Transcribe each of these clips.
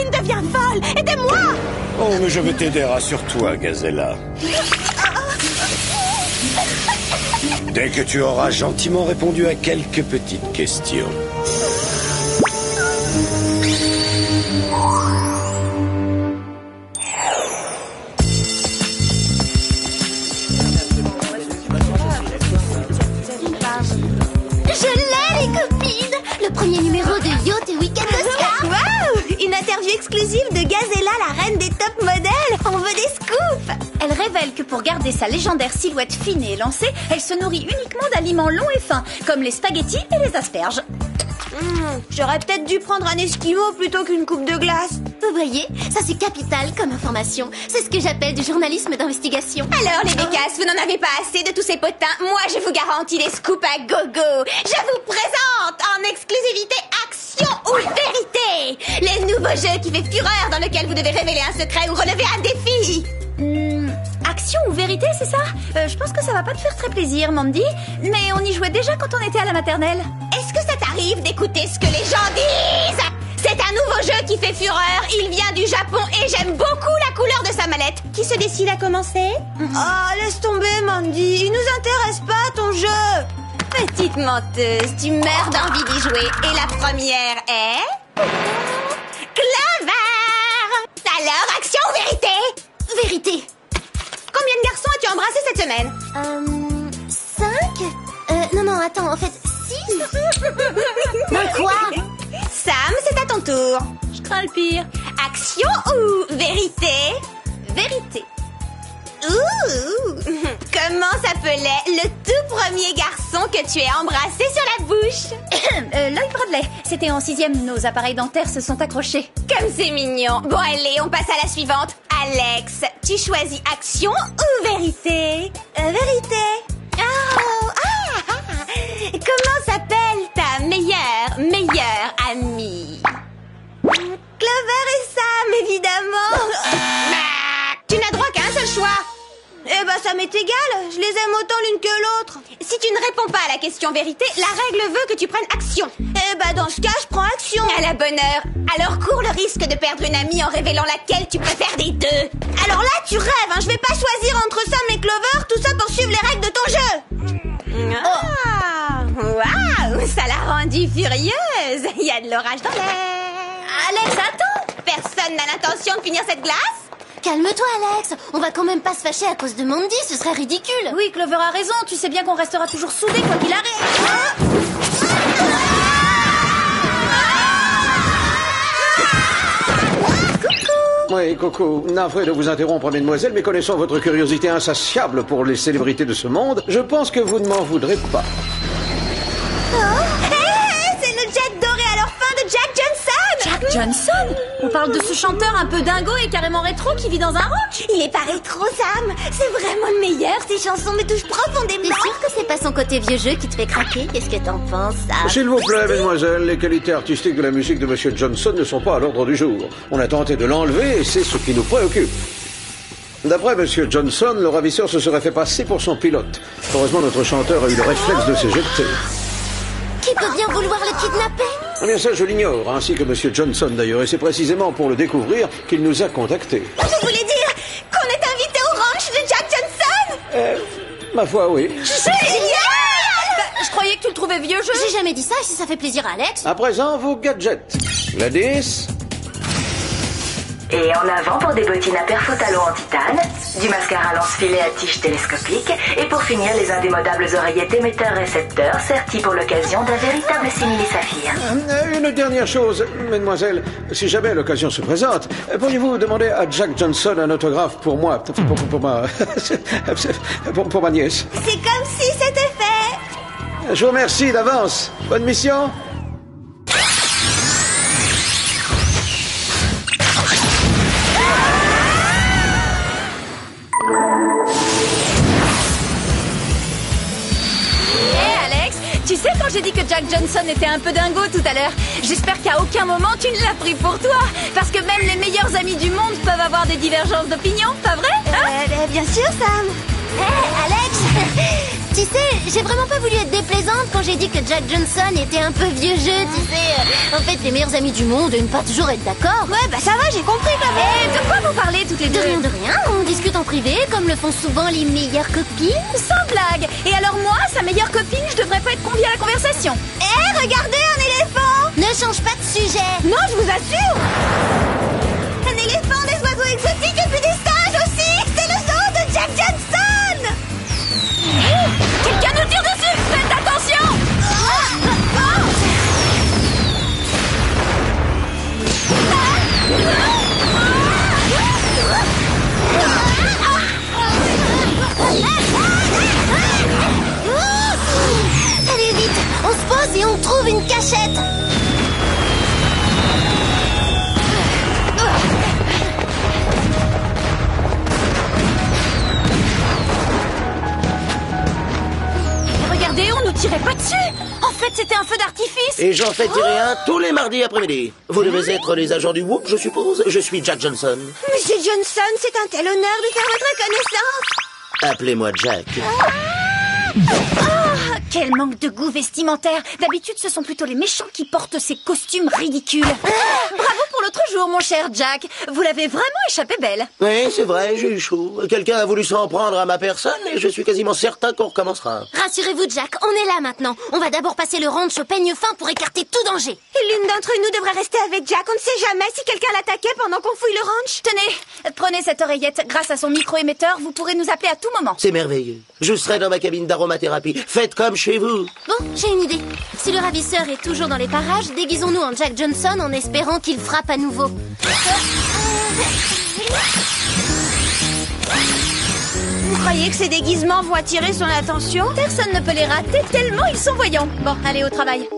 Justine devient folle. Aidez-moi! Oh, mais je vais t'aider, rassure-toi, Gazella. Dès que tu auras gentiment répondu à quelques petites questions. Je l'ai, les copines! Le premier numéro de Yacht et Week-end Oscar! Waouh! Une interview exclusive de Gazella, la reine des top modèles. On veut des scoops. Elle révèle que pour garder sa légendaire silhouette fine et élancée, elle se nourrit uniquement d'aliments longs et fins, comme les spaghettis et les asperges. J'aurais peut-être dû prendre un esquimau plutôt qu'une coupe de glace. Vous voyez, ça c'est capital comme information. C'est ce que j'appelle du journalisme d'investigation. Alors, les bécasses, vous n'en avez pas assez de tous ces potins. Moi, je vous garantis des scoops à gogo. Je vous présente en exclusivité Action ou Vérité, le nouveau jeu qui fait fureur dans lequel vous devez révéler un secret ou relever un défi. Action ou vérité, c'est ça? Je pense que ça va pas te faire très plaisir, Mandy. Mais on y jouait déjà quand on était à la maternelle. Est-ce que ça t'arrive d'écouter ce que les gens disent? C'est un nouveau jeu qui fait fureur. Il vient du Japon et j'aime beaucoup la couleur de sa mallette. Qui se décide à commencer? Oh, laisse tomber, Mandy. Il nous intéresse pas, ton jeu. Petite menteuse, tu meurs d'envie d'y jouer. Et la première est... Clover! Alors, action ou vérité? Vérité. Combien de garçons as-tu embrassé cette semaine? 5? Non, attends, en fait, 6? Mais quoi? Sam, c'est à ton tour. Je crains le pire. Action ou vérité? Vérité. Ouh! Comment s'appelait le tout premier garçon que tu as embrassé sur la bouche? Lloyd Bradley. C'était en 6e, nos appareils dentaires se sont accrochés. Comme c'est mignon. Bon, allez, on passe à la suivante. Alex, tu choisis action ou vérité? Vérité. Oh, comment s'appelle ta meilleure amie? Clover et Sam, évidemment. Tu n'as droit qu'à un seul choix. Eh ben, ça m'est égal. Je les aime autant l'une que l'autre. Si tu ne réponds pas à la question vérité, la règle veut que tu prennes action. Eh ben, dans ce cas, je prends action. À la bonne heure. Alors cours le risque de perdre une amie en révélant laquelle tu préfères des deux. Alors là, tu rêves, hein. Je vais pas choisir entre Sam et Clover, tout ça pour suivre les règles de ton jeu. Ah, waouh, ça l'a rendue furieuse. Il y a de l'orage dans l'air. Alex, attends! Personne n'a l'intention de finir cette glace? Calme-toi, Alex. On va quand même pas se fâcher à cause de Mandy, ce serait ridicule. Oui, Clover a raison. Tu sais bien qu'on restera toujours soudés quoi qu'il arrive. Oui, Coco, navré de vous interrompre, mesdemoiselles, mais connaissant votre curiosité insatiable pour les célébrités de ce monde, je pense que vous ne m'en voudrez pas. C'est le jet doré à leur fin de Jack Johnson! Jack Johnson? On parle de ce chanteur un peu dingo et carrément rétro qui vit dans un rock? Il est pas rétro, Sam. C'est vraiment le meilleur. Ses chansons me touchent profondément. T'es sûr que c'est pas son côté vieux jeu qui te fait craquer? Qu'est-ce que t'en penses, Sam? S'il vous plaît, mesdemoiselles, les qualités artistiques de la musique de Monsieur Johnson ne sont pas à l'ordre du jour. On a tenté de l'enlever et c'est ce qui nous préoccupe. D'après Monsieur Johnson, le ravisseur se serait fait passer pour son pilote. Heureusement, notre chanteur a eu le réflexe de s'éjecter. Qui peut bien vouloir le kidnapper? Eh bien ça, je l'ignore, ainsi que Monsieur Johnson d'ailleurs, et c'est précisément pour le découvrir qu'il nous a contactés. Vous voulez dire qu'on est invité au ranch de Jack Johnson? Ma foi, oui. Génial! Je croyais que tu le trouvais vieux jeu. J'ai jamais dit ça, et si ça fait plaisir à Alex. À présent, vos gadgets. Gladys. Et en avant pour des bottines à perfo talons en titane, du mascara lance-filet à tige télescopique, et pour finir, les indémodables oreillettes émetteurs-récepteurs, sertis pour l'occasion d'un véritable simili-saphir. Une dernière chose, mesdemoiselles, si jamais l'occasion se présente, pourriez-vous demander à Jack Johnson un autographe pour moi, pour ma nièce? C'est comme si c'était fait. Je vous remercie d'avance. Bonne mission. Tu sais quand j'ai dit que Jack Johnson était un peu dingo tout à l'heure, j'espère qu'à aucun moment tu ne l'as pris pour toi. Parce que même les meilleurs amis du monde peuvent avoir des divergences d'opinion, pas vrai hein? Bien sûr, Sam. Hé, Alex. Tu Tu sais, j'ai vraiment pas voulu être déplaisante quand j'ai dit que Jack Johnson était un peu vieux jeu, tu sais. En fait, les meilleurs amis du monde, ne pas toujours être d'accord. Ouais, bah ça va, j'ai compris quand même. Et de quoi vous parlez toutes les De deux? rien, on discute en privé, comme le font souvent les meilleures copines. Sans blague. Et alors moi, sa meilleure copine, je devrais pas être conviée à la conversation. Eh, regardez, un éléphant! Ne change pas de sujet. Non, je vous assure! Un éléphant, des oiseaux exotiques et puis des singes aussi! C'est le zoo de Jack Johnson! Quelqu'un nous tire dessus. Faites attention. Allez vite, on se pose et on trouve une cachette. Regardez, on nous tirait pas dessus. En fait, c'était un feu d'artifice. Et j'en fais tirer un tous les mardis après-midi. Vous devez être les agents du Whoop, je suppose. Je suis Jack Johnson. Monsieur Johnson, c'est un tel honneur de faire votre connaissance! Appelez-moi Jack. Quel manque de goût vestimentaire. D'habitude, ce sont plutôt les méchants qui portent ces costumes ridicules. Bravo pour l'autre jour, mon cher Jack. Vous l'avez vraiment échappé belle. Oui, c'est vrai, j'ai eu chaud. Quelqu'un a voulu s'en prendre à ma personne et je suis quasiment certain qu'on recommencera. Rassurez-vous, Jack, on est là maintenant. On va d'abord passer le ranch au peigne fin pour écarter tout danger. Et l'une d'entre nous devrait rester avec Jack. On ne sait jamais si quelqu'un l'attaquait pendant qu'on fouille le ranch. Tenez, prenez cette oreillette. Grâce à son micro-émetteur, vous pourrez nous appeler à tout moment. C'est merveilleux. Je serai dans ma cabine d'aromathérapie. Faites comme chez vous. Bon, j'ai une idée. Si le ravisseur est toujours dans les parages, déguisons-nous en Jack Johnson en espérant qu'il frappe à nouveau. Vous croyez que ces déguisements vont attirer son attention? Personne ne peut les rater tellement ils sont voyants. Bon, allez au travail.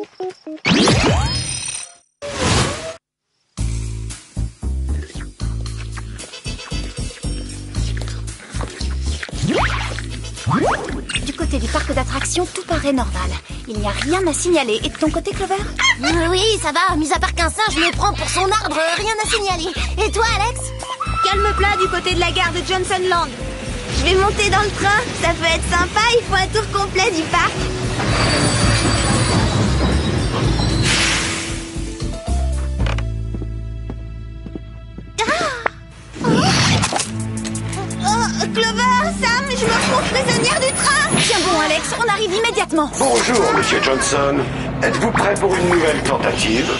Du côté du parc d'attractions, tout paraît normal. Il n'y a rien à signaler. Et de ton côté, Clover? Oui, ça va. Mis à part qu'un singe me prend pour son arbre, rien à signaler. Et toi, Alex? Calme plat du côté de la gare de Johnsonland. Je vais monter dans le train. Ça peut être sympa. Il faut un tour complet du parc. Oh, Clover, Sam, je me retrouve prisonnière du train. Tiens bon, Alex, on arrive immédiatement. Bonjour, Monsieur Johnson. Êtes-vous prêt pour une nouvelle tentative?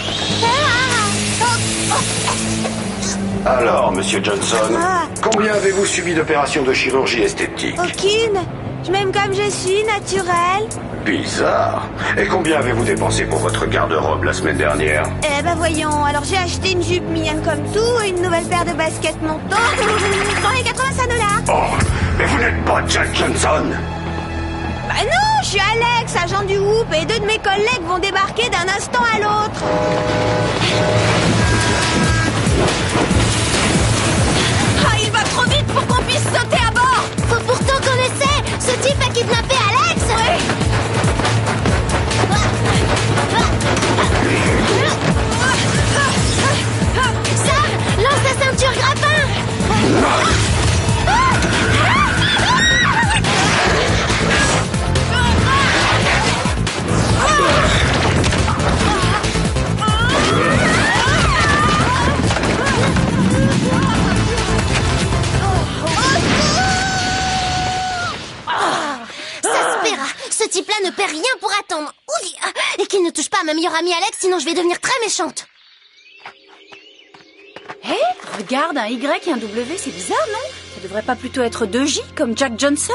Alors, Monsieur Johnson, combien avez-vous subi d'opérations de chirurgie esthétique? Aucune. Je m'aime comme je suis, naturelle. Bizarre. Et combien avez-vous dépensé pour votre garde-robe la semaine dernière? Eh ben voyons, alors j'ai acheté une jupe mignonne comme tout et une nouvelle paire de baskets manteau dans les 85 $. Oh, mais vous n'êtes pas Jack Johnson! Bah non, je suis Alex, agent du Whoop, et deux de mes collègues vont débarquer d'un instant à l'autre. Ah, il va trop vite pour qu'on puisse sauter à bord. Faut pourtant qu'on essaie. Ce type a kidnappé Alex. Sam, lance ta ceinture grappin. Ce type-là ne paie rien pour attendre. Ouli. Et qu'il ne touche pas à ma meilleure amie Alex, sinon je vais devenir très méchante. Hé, regarde, un Y et un W, c'est bizarre, non? Ça devrait pas plutôt être 2J, comme Jack Johnson?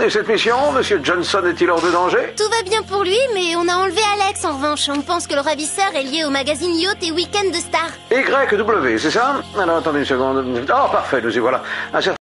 Et cette mission, Monsieur Johnson est-il hors de danger? Tout va bien pour lui, mais on a enlevé Alex en revanche. On pense que le ravisseur est lié au magazine Yacht et Weekend de Star. YW, c'est ça? Alors, attendez une seconde. Oh, parfait, nous y voilà. Un certain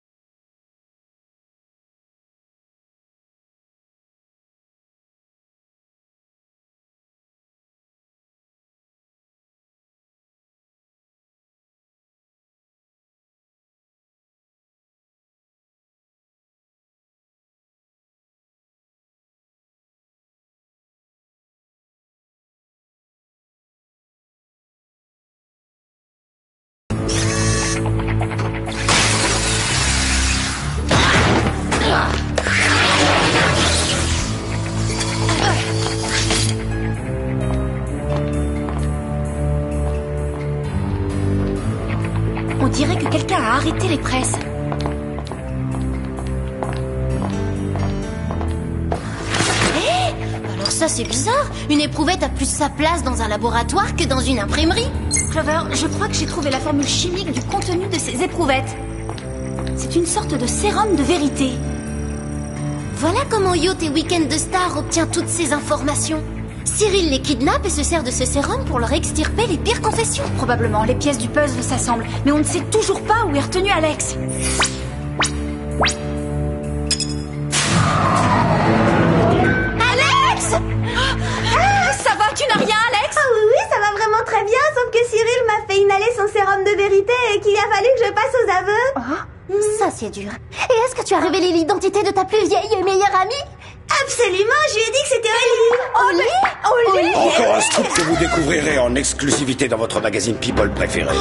quelqu'un a arrêté les presses. Alors ça, c'est bizarre. Une éprouvette a plus sa place dans un laboratoire que dans une imprimerie. Clover, je crois que j'ai trouvé la formule chimique du contenu de ces éprouvettes. C'est une sorte de sérum de vérité. Voilà comment Yacht et Weekend de Star obtient toutes ces informations. Cyril les kidnappe et se sert de ce sérum pour leur extirper les pires confessions. Probablement, les pièces du puzzle s'assemblent. Mais on ne sait toujours pas où est retenu Alex. Alex! Ça va, tu n'as rien, Alex? Ah oui, ça va vraiment très bien, sauf que Cyril m'a fait inhaler son sérum de vérité et qu'il a fallu que je passe aux aveux. Ça, c'est dur. Et est-ce que tu as révélé l'identité de ta plus vieille et meilleure amie? Absolument, je lui ai dit que c'était Oli. Encore un scoop que vous découvrirez en exclusivité dans votre magazine People préféré.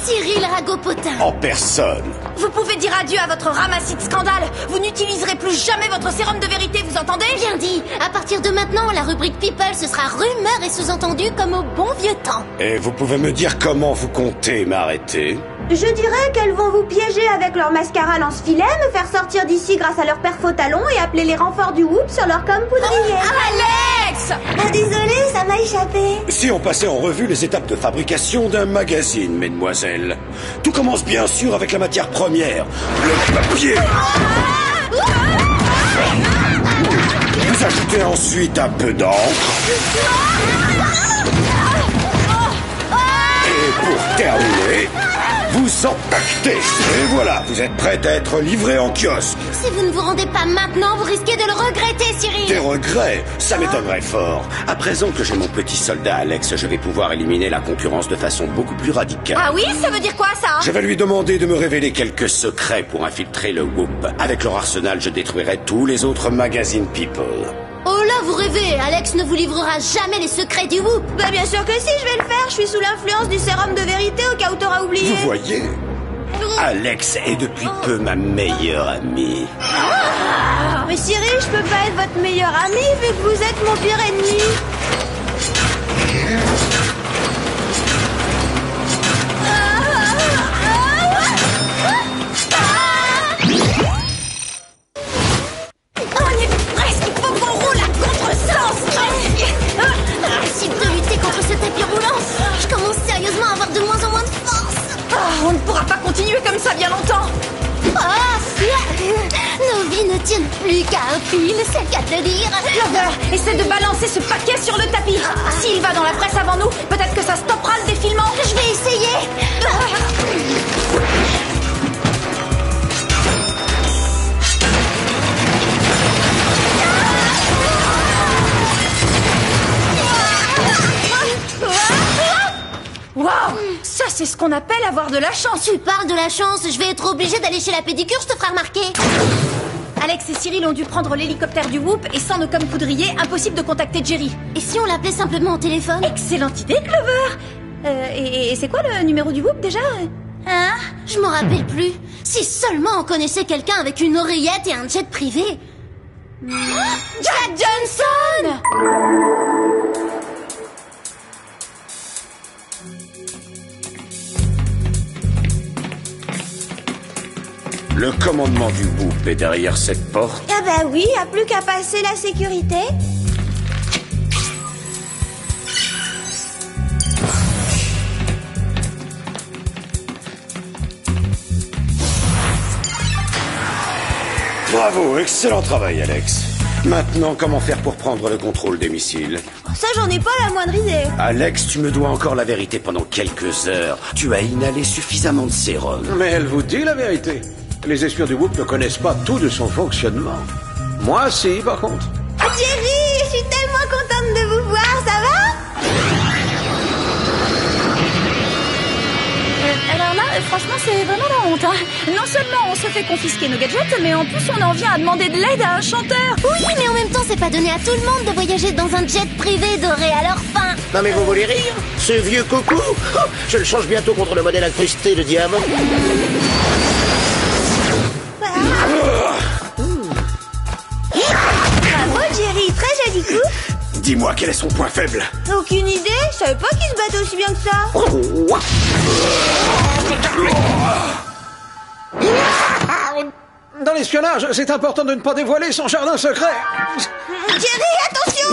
Cyril Ragopotin. En personne. Vous pouvez dire adieu à votre ramassis de scandale. Vous n'utiliserez plus jamais votre sérum de vérité, vous entendez? Bien dit. À partir de maintenant, la rubrique People, ce sera rumeurs et sous-entendus comme au bon vieux temps. Et vous pouvez me dire comment vous comptez m'arrêter? Je dirais qu'elles vont vous piéger avec leur mascara lance-filet, me faire sortir d'ici grâce à leur père faux talon et appeler les renforts du Whoop sur leur com poudrier. Alex! Ah, désolée, ça m'a échappé. Si on passait en revue les étapes de fabrication d'un magazine, mesdemoiselles. Tout commence bien sûr avec la matière première, le papier. Vous ajoutez ensuite un peu d'encre. Et pour terminer, vous empaquetez. Et voilà, vous êtes prête à être livré en kiosque. Si vous ne vous rendez pas maintenant, vous risquez de le regretter, Cyril. Des regrets? Ça m'étonnerait fort. À présent que j'ai mon petit soldat Alex, je vais pouvoir éliminer la concurrence de façon beaucoup plus radicale. Ah oui, ça veut dire quoi, ça? Je vais lui demander de me révéler quelques secrets pour infiltrer le Whoop. Avec leur arsenal, je détruirai tous les autres magazines People. Oh là, vous rêvez. Alex ne vous livrera jamais les secrets du Whoop. Bah bien sûr que si, je vais le faire. Je suis sous l'influence du sérum de vérité au cas où t'auras oublié. Vous voyez? Alex est depuis peu ma meilleure amie. Mais Cyril, je peux pas être votre meilleur ami vu que vous êtes mon pire ennemi. On y est presque, il faut qu'on roule à contresens. Impossible de lutter contre ce tapis roulant. Je commence sérieusement à avoir de moins en moins de force. On ne pourra pas continuer comme ça bien longtemps. Nos vies ne tiennent plus qu'à un fil, c'est le cas de le dire. Clover, essaie de balancer ce paquet sur le tapis. S'il va dans la presse avant nous, peut-être que ça stoppera le défilement. Je vais essayer. Waouh, ça c'est ce qu'on appelle avoir de la chance. Tu parles de la chance, je vais être obligée d'aller chez la pédicure, je te ferai remarquer. Alex et Cyril ont dû prendre l'hélicoptère du Whoop et sans nos coms poudriers, impossible de contacter Jerry. Et si on l'appelait simplement au téléphone? Excellente idée, Clover. Et c'est quoi le numéro du Whoop déjà? Hein? Je m'en rappelle plus. Si seulement on connaissait quelqu'un avec une oreillette et un jet privé. Jack Johnson! Le commandement du Whoop est derrière cette porte. Ah bah oui, y a plus qu'à passer la sécurité. Bravo, excellent travail, Alex. Maintenant, comment faire pour prendre le contrôle des missiles? Ça, j'en ai pas la moindre idée. Alex, tu me dois encore la vérité pendant quelques heures. Tu as inhalé suffisamment de sérum. Mais elle vous dit la vérité. Les espions du Whoop ne connaissent pas tout de son fonctionnement. Moi, si, par contre. Ah, Jerry, je suis tellement contente de vous voir, ça va? Alors là, franchement, c'est vraiment la honte. Hein. Non seulement on se fait confisquer nos gadgets, mais en plus on en vient à demander de l'aide à un chanteur. Oui, mais en même temps, c'est pas donné à tout le monde de voyager dans un jet privé doré à leur fin. Non mais vous voulez rire? Ce vieux coucou, je le change bientôt contre le modèle incrusté de diamant. Bravo, Jerry, très joli coup. Dis-moi, quel est son point faible? Aucune idée, je savais pas qu'il se battait aussi bien que ça. Dans l'espionnage, c'est important de ne pas dévoiler son jardin secret. Jerry, attention!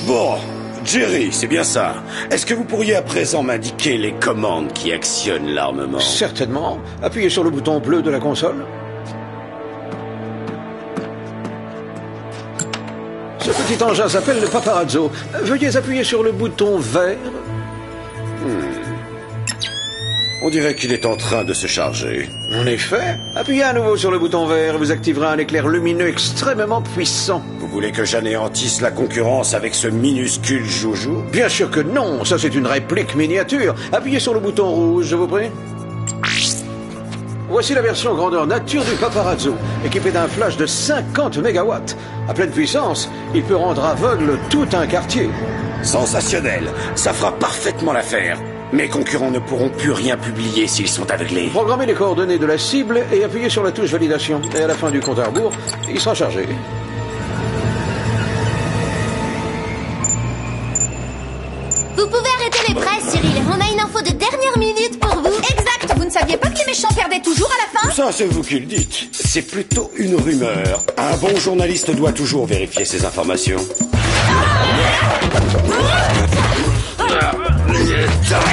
Bon, Jerry, c'est bien ça. Est-ce que vous pourriez à présent m'indiquer les commandes qui actionnent l'armement? Certainement. Appuyez sur le bouton bleu de la console. Ce petit engin s'appelle le paparazzo. Veuillez appuyer sur le bouton vert. On dirait qu'il est en train de se charger. En effet. Appuyez à nouveau sur le bouton vert et vous activerez un éclair lumineux extrêmement puissant. Vous voulez que j'anéantisse la concurrence avec ce minuscule joujou? Bien sûr que non, ça c'est une réplique miniature. Appuyez sur le bouton rouge, je vous prie. Voici la version grandeur nature du paparazzo, équipé d'un flash de 50 mégawatts. À pleine puissance, il peut rendre aveugle tout un quartier. Sensationnel. Ça fera parfaitement l'affaire. Mes concurrents ne pourront plus rien publier s'ils sont aveuglés. Programmez les coordonnées de la cible et appuyez sur la touche validation. Et à la fin du compte à rebours, il sera chargé. Vous pouvez arrêter les presses, Cyril. On a une info de dernière minute pour vous. Exact. Vous ne saviez pas que les méchants perdaient toujours à la fin? Ça, c'est vous qui le dites. C'est plutôt une rumeur. Un bon journaliste doit toujours vérifier ses informations. Sam!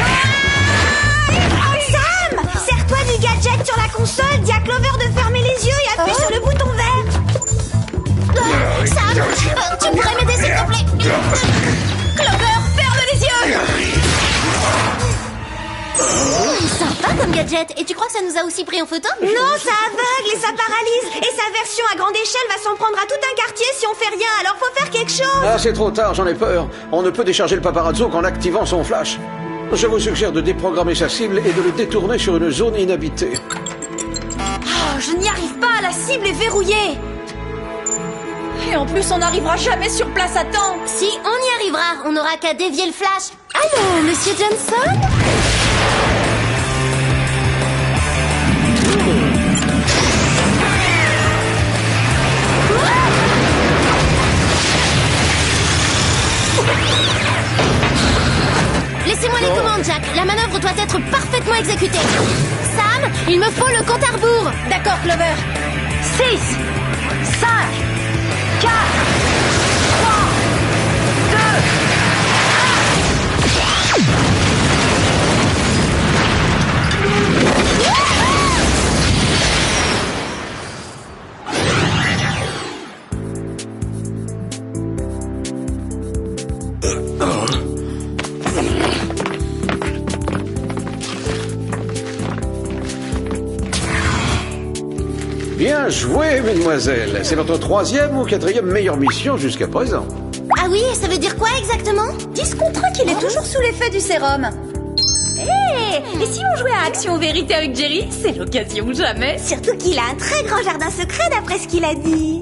Serre-toi du gadget sur la console, dis à Clover de fermer les yeux et appuie sur le bouton vert. Sam, tu pourrais m'aider s'il te plaît? Clover, ferme les yeux! Sympa comme gadget. Et tu crois que ça nous a aussi pris en photo? Non, ça aveugle et ça paralyse. Et sa version à grande échelle va s'en prendre à tout un quartier si on fait rien. Alors faut faire quelque chose. Ah, c'est trop tard, j'en ai peur. On ne peut décharger le paparazzo qu'en activant son flash. Je vous suggère de déprogrammer sa cible et de le détourner sur une zone inhabitée. Oh, je n'y arrive pas, la cible est verrouillée. Et en plus, on n'arrivera jamais sur place à temps. Si, on y arrivera. On n'aura qu'à dévier le flash. Allô, Monsieur Johnson? Laissez-moi les commandes, Jack. La manœuvre doit être parfaitement exécutée. Sam, il me faut le compte à rebours. D'accord, Clover. 6, 5, 4, 3, 2, 1. Bien joué, mesdemoiselles. C'est votre 3e ou 4e meilleure mission jusqu'à présent. Ah oui, ça veut dire quoi exactement? Dis ce qu'on croit qu'il est toujours sous l'effet du sérum. Et si on jouait à Action ou Vérité avec Jerry? C'est l'occasion jamais. Surtout qu'il a un très grand jardin secret d'après ce qu'il a dit.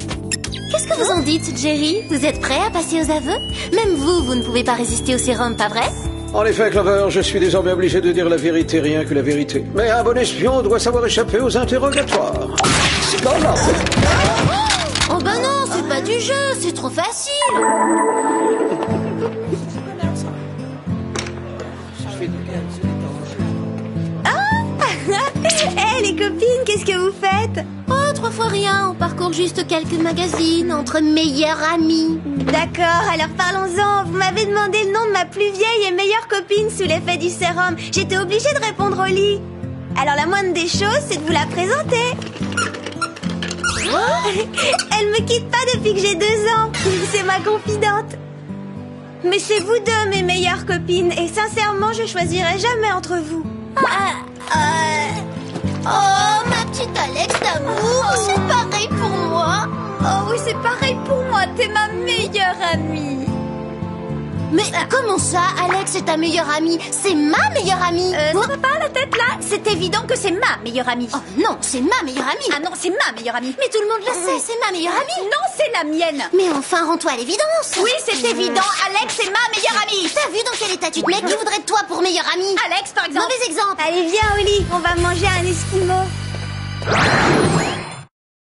Qu'est-ce que vous en dites, Jerry? Vous êtes prêt à passer aux aveux? Même vous ne pouvez pas résister au sérum, pas vrai? En effet, Clover, je suis désormais obligé de dire la vérité, rien que la vérité. Mais un bon espion doit savoir échapper aux interrogatoires. C'est pas là. Oh bah non, c'est pas du jeu, c'est trop facile. Hé, les copines, qu'est-ce que vous faites? Oh, 3 fois rien, on parcourt juste quelques magazines entre meilleurs amis. D'accord, alors parlons-en. Vous m'avez demandé le nom de ma plus vieille et meilleure copine sous l'effet du sérum. J'étais obligée de répondre au lit. Alors la moindre des choses, c'est de vous la présenter. Elle me quitte pas depuis que j'ai 2 ans. C'est ma confidente. Mais c'est vous deux mes meilleures copines. Et sincèrement, je choisirai jamais entre vous. Oh, ma petite Alex d'amour, c'est pareil pour moi. Oh oui, c'est pareil pour moi, t'es ma meilleure amie. Mais comment ça, Alex est ta meilleure amie? C'est ma meilleure amie. Ça va pas la tête là? C'est évident que c'est ma meilleure amie. Oh non, c'est ma meilleure amie. Ah non, c'est ma meilleure amie. Mais tout le monde le sait, c'est ma meilleure amie. Non, c'est la mienne. Mais enfin, rends-toi à l'évidence. Oui, c'est évident, Alex est ma meilleure amie. T'as vu dans quel état tu te mets? Qui voudrait de toi pour meilleure amie? Alex, par exemple. Mauvais exemple. Allez, viens au lit, on va manger un esquimau.